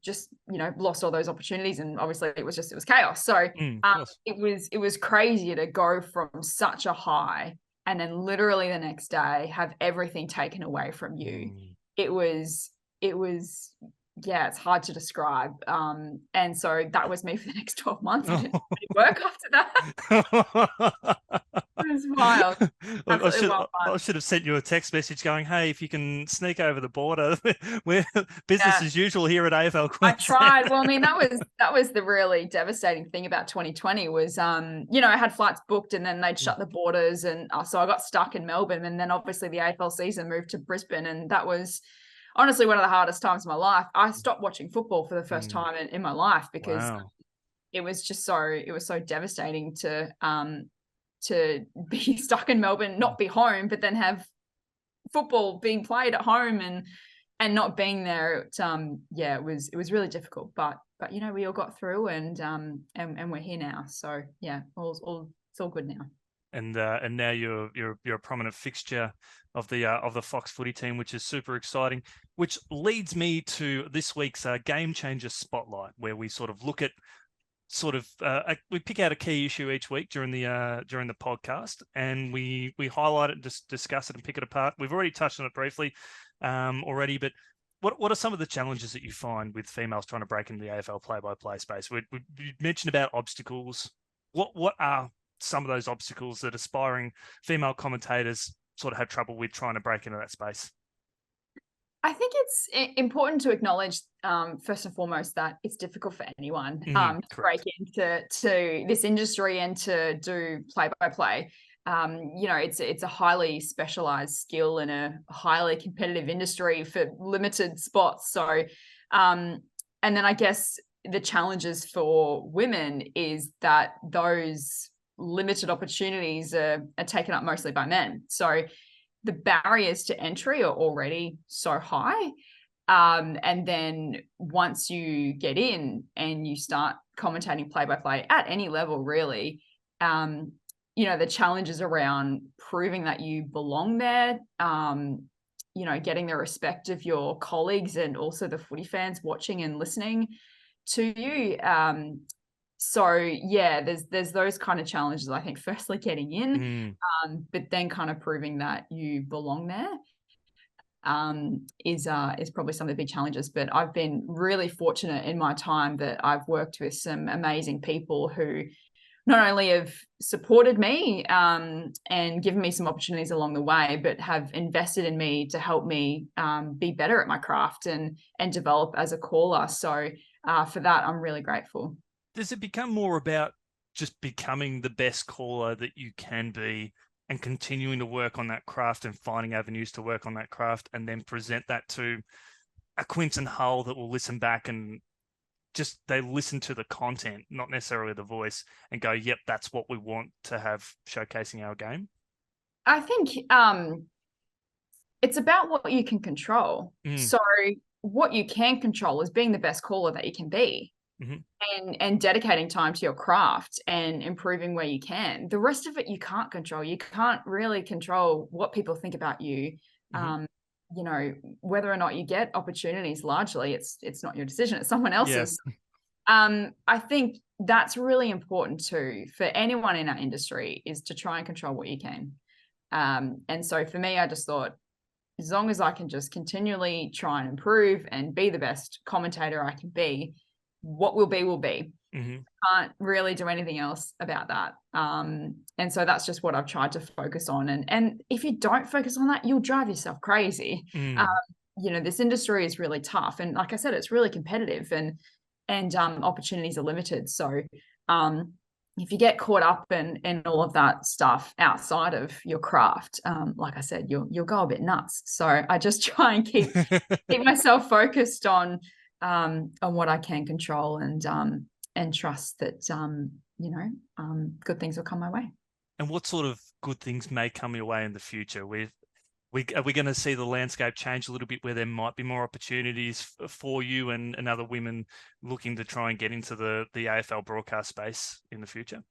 just, lost all those opportunities, and obviously it was chaos. So it was crazy to go from such a high and then literally the next day have everything taken away from you. It was it's hard to describe. And so that was me for the next 12 months. I didn't really work after that. It was wild. I should have sent you a text message going, hey, if you can sneak over the border, we're business as usual here at AFL Queensland. I tried. Well, I mean, that was the really devastating thing about 2020 was, I had flights booked, and then they'd shut the borders. And so I got stuck in Melbourne, and then obviously the AFL season moved to Brisbane. And that was honestly one of the hardest times of my life. I stopped watching football for the first time in my life because it was so devastating to be stuck in Melbourne, not be home, but then have football being played at home and not being there. It was really difficult, but we all got through, and we're here now. So it's all good now. And now you're a prominent fixture of the Fox Footy team, which is super exciting. Which leads me to this week's Game Changer Spotlight, where we sort of look at we pick out a key issue each week during the podcast, and we highlight it, discuss it, and pick it apart. We've already touched on it briefly already, but what are some of the challenges that you find with females trying to break into the AFL play-by-play space? We mentioned about obstacles. What are some of those obstacles that aspiring female commentators sort of have trouble with trying to break into that space? I think it's important to acknowledge, first and foremost, that it's difficult for anyone to break into this industry and to do play-by-play. It's a highly specialized skill in a highly competitive industry for limited spots. So, and then I guess the challenges for women is that those limited opportunities are taken up mostly by men. So the barriers to entry are already so high. And then once you get in and you start commentating play-by-play at any level, really, the challenges around proving that you belong there, getting the respect of your colleagues and also the footy fans watching and listening to you. So yeah, there's those kind of challenges. I think firstly getting in, but then kind of proving that you belong there is probably some of the big challenges. But I've been really fortunate in my time that I've worked with some amazing people who not only have supported me and given me some opportunities along the way, but have invested in me to help me be better at my craft and develop as a caller. So for that, I'm really grateful. Does it become more about just becoming the best caller that you can be and continuing to work on that craft and finding avenues to work on that craft and then present that to a Quinton Hull that will listen back and just they listen to the content, not necessarily the voice, and go, yep, that's what we want to have showcasing our game? I think it's about what you can control. So what you can control is being the best caller that you can be. And dedicating time to your craft and improving where you can. The rest of it you can't control. You can't really control what people think about you. Whether or not you get opportunities, largely it's not your decision, it's someone else's. Yeah. I think that's really important too for anyone in our industry, is to try and control what you can. And so for me, I just thought, as long as I can just continually try and improve and be the best commentator I can be, what will be. Can't really do anything else about that. And so that's just what I've tried to focus on. And if you don't focus on that, you'll drive yourself crazy. This industry is really tough. And like I said, it's really competitive and opportunities are limited. So if you get caught up in all of that stuff outside of your craft, like I said, you'll go a bit nuts. So I just try and keep myself focused on what I can control and trust that good things will come my way. And what sort of good things may come your way in the future? Are we going to see the landscape change a little bit where there might be more opportunities for you and other women looking to try and get into the AFL broadcast space in the future?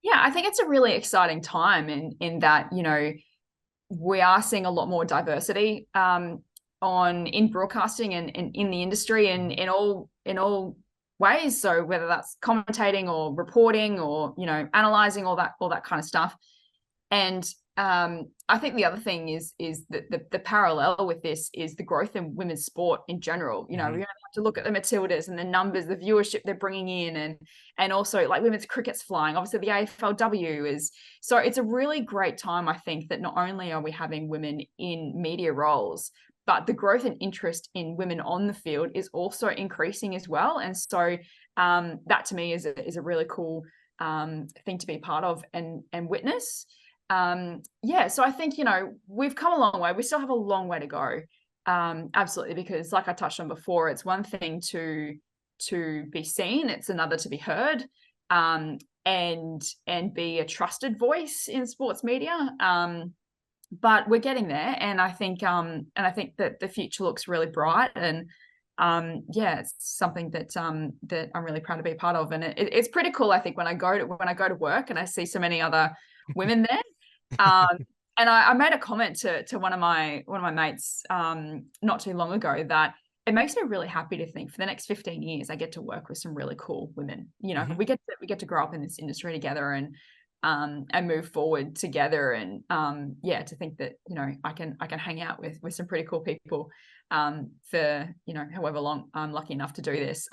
Yeah, I think it's a really exciting time in that, we are seeing a lot more diversity in broadcasting and in the industry and in all ways. So whether that's commentating or reporting or analyzing all that kind of stuff. And I think the other thing is that the parallel with this is the growth in women's sport in general. We have to look at the Matildas and the numbers, the viewership they're bringing in, and also like women's cricket's flying. Obviously, the AFLW is. So it's a really great time, I think, that not only are we having women in media roles, but the growth and interest in women on the field is also increasing as well. And so that to me is a really cool thing to be part of and witness. So I think, we've come a long way. We still have a long way to go. Absolutely. Because like I touched on before, it's one thing to be seen. It's another to be heard, and be a trusted voice in sports media. But we're getting there. And I think that the future looks really bright and, it's something that I'm really proud to be a part of. And it's pretty cool. I think when I go to work and I see so many other women there, and I made a comment to one of my mates not too long ago that it makes me really happy to think for the next 15 years I get to work with some really cool women. We get to grow up in this industry together and move forward together, and to think that I can hang out with some pretty cool people for however long I'm lucky enough to do this.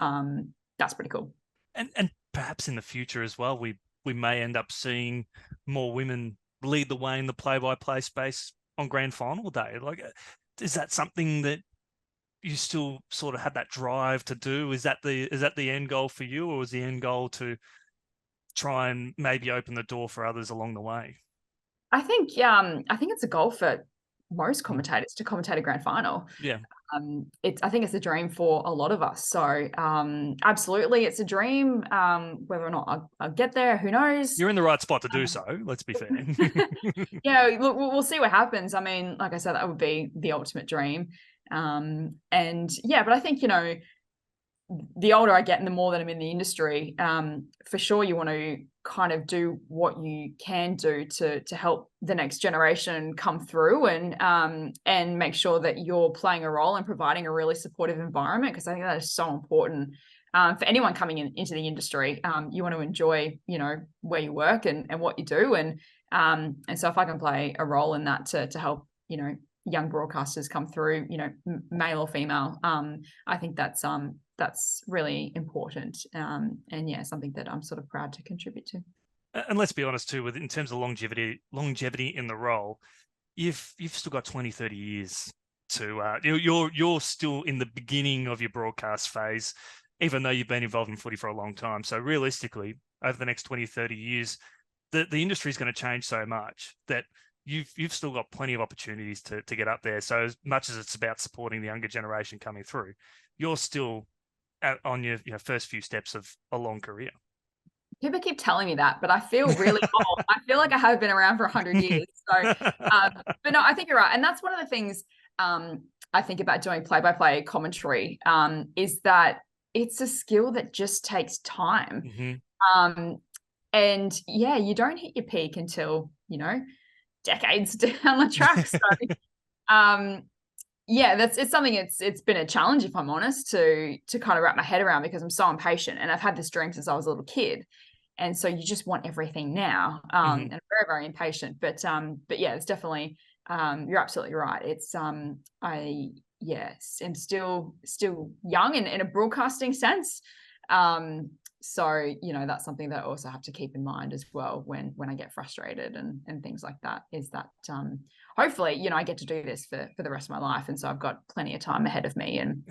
That's pretty cool. And perhaps in the future as well, we may end up seeing more women lead the way in the play-by-play space on grand final day. Like, is that something that you still sort of had that drive to do? Is that the end goal for you, or is the end goal to try and maybe open the door for others along the way? I think it's a goal for most commentators to commentate a grand final. Yeah. I think it's a dream for a lot of us. So absolutely, it's a dream. Whether or not I'll get there, who knows? You're in the right spot to do so. Let's be fair. Yeah, look, we'll see what happens. I mean, like I said, that would be the ultimate dream. And yeah, but I think, the older I get and the more that I'm in the industry, for sure you want to kind of do what you can do to help the next generation come through and make sure that you're playing a role and providing a really supportive environment, because I think that is so important for anyone coming into the industry. You want to enjoy, where you work and what you do, and so if I can play a role in that to help, young broadcasters come through, male or female, I think that's really important, and yeah, something that I'm sort of proud to contribute to. And let's be honest too, in terms of longevity in the role, you've still got 20, 30 years to you're still in the beginning of your broadcast phase, even though you've been involved in footy for a long time. So realistically, over the next 20, 30 years, the industry is going to change so much that you've still got plenty of opportunities to get up there. So as much as it's about supporting the younger generation coming through, you're still on your first few steps of a long career. People keep telling me that, but I feel really old. I feel like I have been around for 100 years. So, but no, I think you're right. And that's one of the things I think about doing play-by-play commentary, is that it's a skill that just takes time. Mm-hmm. And yeah, you don't hit your peak until, decades down the track. So, yeah, it's something it's been a challenge, if I'm honest, to kind of wrap my head around, because I'm so impatient, and I've had this dream since I was a little kid. And so you just want everything now, and I'm very, very impatient. But yeah, it's definitely, you're absolutely right. It's I am still young in a broadcasting sense. So that's something that I also have to keep in mind as well when I get frustrated and things like that, is that hopefully I get to do this for the rest of my life, and so I've got plenty of time ahead of me, and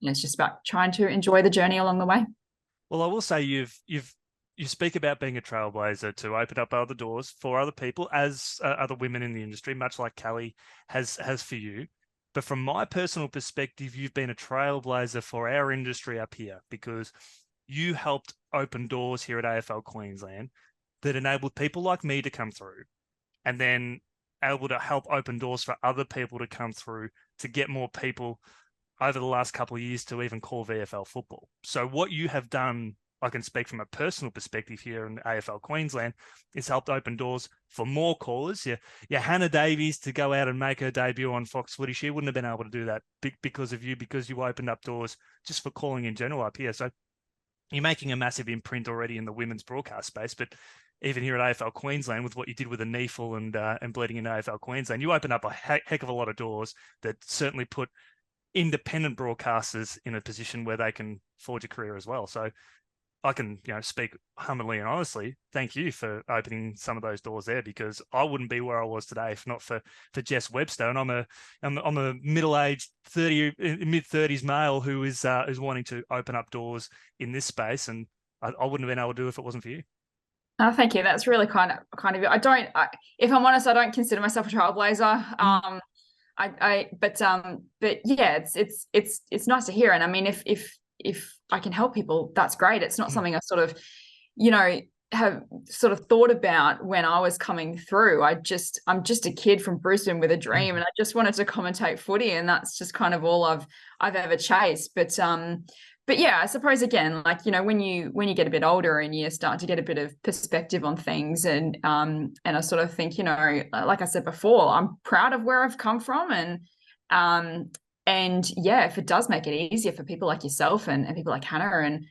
it's just about trying to enjoy the journey along the way. Well, I will say you speak about being a trailblazer to open up other doors for other people, as other women in the industry, much like Callie has for you. But from my personal perspective, you've been a trailblazer for our industry up here, because you helped open doors here at AFL Queensland that enabled people like me to come through, and then able to help open doors for other people to come through, to get more people over the last couple of years to even call VFL football. So what you have done, I can speak from a personal perspective here in AFL Queensland, is helped open doors for more callers. Yeah, Hannah Davies to go out and make her debut on Fox Footy, she wouldn't have been able to do that because of you, because you opened up doors just for calling in general up here. So you're making a massive imprint already in the women's broadcast space, but even here at AFL Queensland, with what you did with the NEFL and bleeding into AFL Queensland, you opened up a heck of a lot of doors that certainly put independent broadcasters in a position where they can forge a career as well. So I can, speak humbly and honestly, thank you for opening some of those doors there, because I wouldn't be where I was today if not for Jess Webster. And I'm a middle-aged mid-30s male who is wanting to open up doors in this space, and I wouldn't have been able to do it if it wasn't for you. Oh, thank you. That's really kind of if I'm honest, I don't consider myself a trailblazer. But yeah, it's nice to hear. And I mean, if I can help people, that's great. It's not something I sort of, have sort of thought about when I was coming through. I'm just a kid from Brisbane with a dream, and I just wanted to commentate footy, and that's just kind of all I've ever chased. But yeah, I suppose again, like, when you get a bit older and you start to get a bit of perspective on things, and I sort of think, like I said before, I'm proud of where I've come from, and yeah, if it does make it easier for people like yourself and people like Hannah and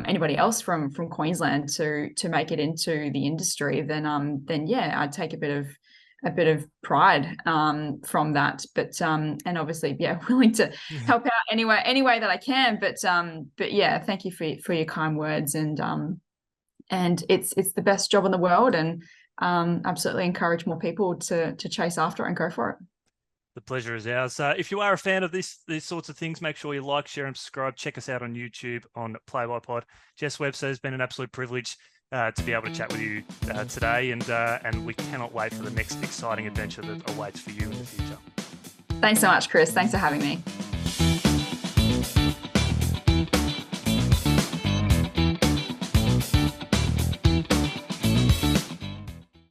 anybody else from Queensland to make it into the industry, then yeah, I'd take a bit of pride from that. But and obviously, yeah, willing to help out any way that I can. But yeah, thank you for your kind words, and it's the best job in the world, and absolutely encourage more people to chase after it and go for it. The pleasure is ours. If you are a fan of these sorts of things, make sure you like, share, and subscribe. Check us out on YouTube on Play by Pod. Jess Webster, has been an absolute privilege to be able to chat with you today, and we cannot wait for the next exciting adventure that awaits for you in the future. Thanks so much, Chris. Thanks for having me.